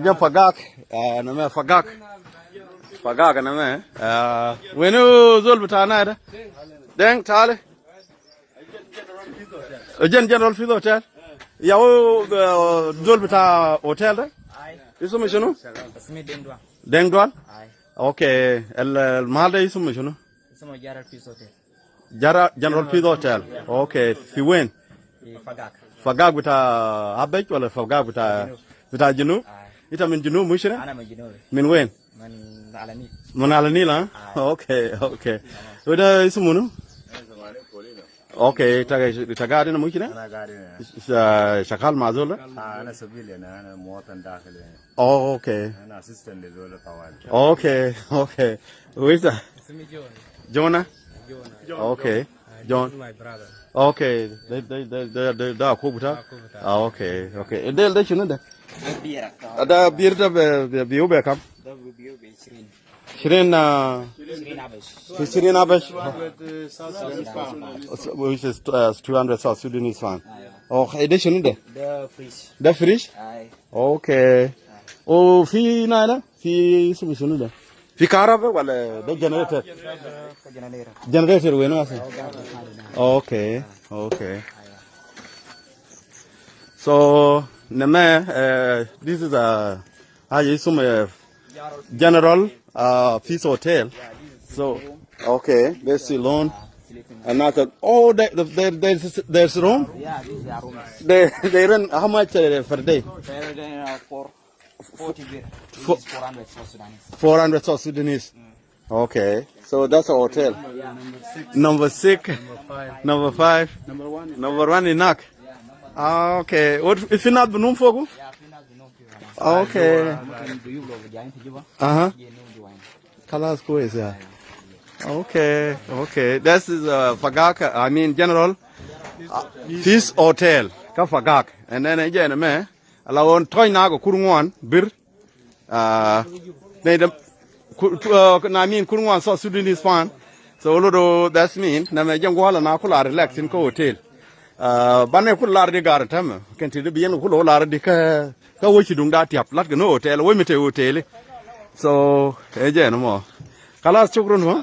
jam Pagag, nama Pagag nama. Wenu zul betana ada. Deng tale. General Field Hotel. Yao zul beta hotel da. Isu mishunu? اسمي دندوا Deng dual. Okay. El mahal da isu mishunu? اسمه جارل بيسوتي General Field Hotel. Okay. Fi wen? فقاك Pagag beta Abej wala Pagag beta Jenu? Ita min Jenu mushira? انا من جنوب Min wen? من على Manala nila? Okay. Udah isu munu? Okay, tagadi na mushira? أنا قاعد Shakal mazula? أنا سبيلي أنا مواطن داخلي Oh, okay. أنا أسيستنت لزول طوال Okay. Who is that? اسمي جون Jonah? جون Okay. John. ماي براذر Okay. Da kubuta? Okay. Del shunu da? بيرك Ada bir da biu be kam? ده بيو ب 20 Shirin 20 عبش Shirin abesh. Which is 200 South Sudanese fan. Oh, ede shunu da? ده فريش Da frisch? اي Okay. Oh, fi nada? Fi shunu da? Fi karaba wala da generator? جنريرا Generator wenu asa? Okay. So, this is a general peace hotel. So, okay, there's the loan. Another. Oh, there's room. Yeah, these are rooms. They run how much per day? For 40 beer. This For- is 400 South Sudanese. 400 South Sudanese. Okay, so that's a hotel. Yeah, Number 6, number 5, number 1 in Nak. Okay, what if you're not Bunum Fogo? yeah, final the no people. Okay. Mungkin duyung lo berjalan ke Juba. Uh-huh. Dia no jualan. Kalas is yeah. Okay. This is Pagag, I mean General Peace Hotel. Ka Pagag. And then again, me, alawon toy na go kurungwan bir. They I mean kurungwan so Sudanese fan. So lodo that's mean na me jang wala na kula relax in ko hotel. Bane kula di gar tam. Kenti de bien kula la di ka wo chi dung da tiap lat go no hotel wo mi te hotel. So again mo. Kalas chukron mo.